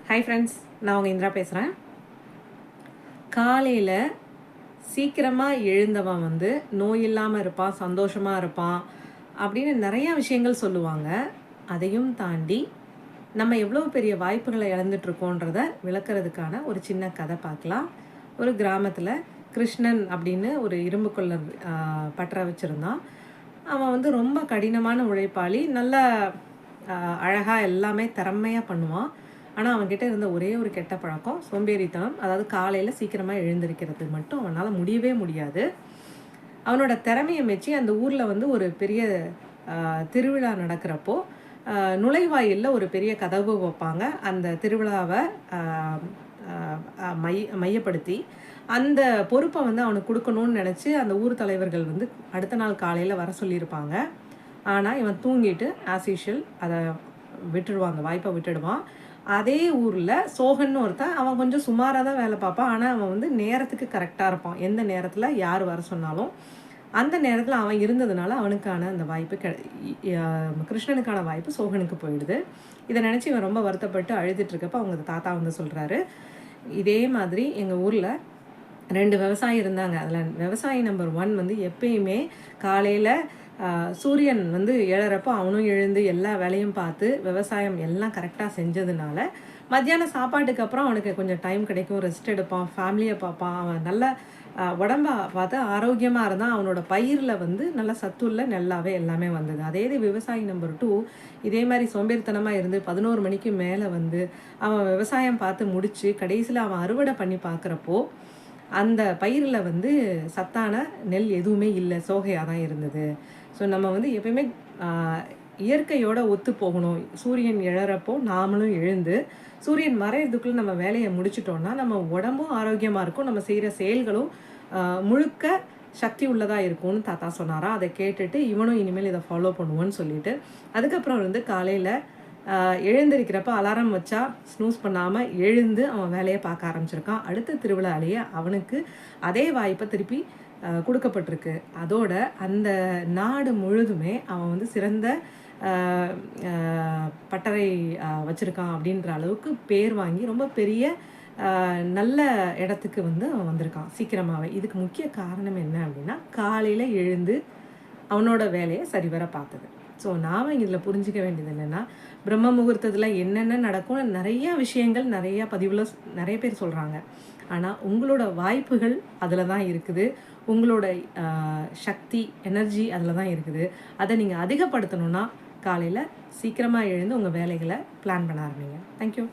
Hi friends, நான் உங்கள் இந்திரா பேசுகிறேன். காலையில் சீக்கிரமாக எழுந்தவன் வந்து நோய் இல்லாமல் இருப்பான், சந்தோஷமாக இருப்பான் அப்படின்னு நிறையா விஷயங்கள் சொல்லுவாங்க. அதையும் தாண்டி நம்ம எவ்வளோ பெரிய வாய்ப்புகளை இழந்துட்டுருக்கோன்றத விளக்குறதுக்கான ஒரு சின்ன கதை பார்க்கலாம். ஒரு கிராமத்தில் கிருஷ்ணன் அப்படின்னு ஒரு இரும்பு கொள்ளர் பற்ற வச்சுருந்தான். அவன் வந்து ரொம்ப கடினமான உழைப்பாளி, நல்ல அழகாக எல்லாமே திறமையாக பண்ணுவான். ஆனால் அவன்கிட்ட இருந்த ஒரே ஒரு கெட்ட பழக்கம் சோம்பேறித்தனம். அதாவது காலையில் சீக்கிரமாக எழுந்திருக்கிறது மட்டும் அவனால் முடியவே முடியாது. அவனோட திறமையை மெச்சி அந்த ஊரில் வந்து ஒரு பெரிய திருவிழா நடக்கிறப்போ நுழைவாயிலில் ஒரு பெரிய கதவு வைப்பாங்க. அந்த திருவிழாவை மையப்படுத்தி அந்த பொறுப்பை வந்து அவனுக்கு கொடுக்கணும்னு நினச்சி அந்த ஊர் தலைவர்கள் வந்து அடுத்த நாள் காலையில் வர சொல்லியிருப்பாங்க. ஆனால் இவன் தூங்கிட்டு ஆஸ் யூஷுவல் அதை விட்டுடுவான், அந்த வாய்ப்பை விட்டுடுவான். அதே ஊரில் சோகன்னு ஒருத்தன், அவன் கொஞ்சம் சுமாராக தான் வேலை பார்ப்பான். ஆனால் அவன் வந்து நேரத்துக்கு கரெக்டாக இருப்பான். எந்த நேரத்தில் யார் வர சொன்னாலும் அந்த நேரத்தில் அவன் இருந்ததுனால அவனுக்கான அந்த வாய்ப்பு கிருஷ்ணனுக்கான வாய்ப்பு சோகனுக்கு போயிடுது. இதை நினச்சி இவன் ரொம்ப வருத்தப்பட்டு அழுதுட்டுருக்கப்போ அவங்க தாத்தா வந்து சொல்கிறாரு, இதே மாதிரி எங்கள் ஊரில் 2 விவசாயி இருந்தாங்க. அதில் விவசாயி நம்பர் 1 வந்து எப்பயுமே காலையில் சூரியன் வந்து எழறப்போ அவனும் எழுந்து எல்லா வேலையும் பார்த்து விவசாயம் எல்லாம் கரெக்டாக செஞ்சதுனால மத்தியானம் சாப்பாட்டுக்கு அப்புறம் அவனுக்கு கொஞ்சம் டைம் கிடைக்கும், ரெஸ்ட் எடுப்பான், ஃபேமிலியை பார்ப்பான். அவன் நல்ல உடம்பை பார்த்து ஆரோக்கியமாக இருந்தான். அவனோட பயிரில் வந்து நல்ல சத்துள்ள நெல்லாவே எல்லாமே வந்தது. அதே இது விவசாயி நம்பர் 2 இதே மாதிரி சோம்பேறித்தனமாக இருந்து 11 மணிக்கு மேலே வந்து அவன் விவசாயம் பார்த்து முடித்து கடைசியில் அவன் அறுவடை பண்ணி பார்க்குறப்போ அந்த பயிரில் வந்து சத்தான நெல் எதுவுமே இல்லை, சோகையாக தான் இருந்தது. ஸோ நம்ம வந்து எப்பயுமே இயற்கையோட ஒத்து போகணும். சூரியன் எழறப்போ நாமளும் எழுந்து சூரியன் மறையிறதுக்குள்ளே நம்ம வேலையை முடிச்சிட்டோம்னா நம்ம உடம்பும் ஆரோக்கியமாக இருக்கும், நம்ம செய்கிற செயல்களும் முழுக்க சக்தி உள்ளதாக இருக்கும்னு தாத்தா சொன்னாராம். அதை கேட்டுட்டு இவனும் இனிமேல் இதை ஃபாலோ பண்ணுவோன்னு சொல்லிட்டு அதுக்கப்புறம் வந்து காலையில் எழுந்திருக்கிறப்ப அலாரம் வச்சா ஸ்னூஸ் பண்ணாமல் எழுந்து அவன் வேலையை பார்க்க ஆரம்பிச்சிருக்கான். அடுத்த திருவிழாலேயே அவனுக்கு அதே வாய்ப்பை திருப்பி கொடுக்கப்பட்டிருக்கு. அதோட அந்த நாடு முழுதுமே அவன் வந்து சிறந்த பட்டறை வச்சுருக்கான் அப்படின்ற அளவுக்கு பேர் வாங்கி ரொம்ப பெரிய நல்ல இடத்துக்கு வந்து அவன் வந்திருக்கான் சீக்கிரமாகவே. இதுக்கு முக்கிய காரணம் என்ன அப்படின்னா காலையில் எழுந்து அவனோட வேலையை சரிவர பார்த்தது. ஸோ நாம் இதில் புரிஞ்சிக்க வேண்டியது என்னென்னா, பிரம்ம முகூர்த்தத்தில் என்னென்ன நடக்கும் நிறையா விஷயங்கள் நிறையா பதிவில் நிறைய பேர் சொல்கிறாங்க. ஆனால் உங்களோட வாய்ப்புகள் அதில் தான் இருக்குது, உங்களோட சக்தி எனர்ஜி அதில் தான் இருக்குது. அதை நீங்கள் அதிகப்படுத்தணுன்னா காலையில் சீக்கிரமாக எழுந்து உங்கள் வேலைகளை பிளான் பண்ண ஆரம்பிங்க. தேங்க்யூ.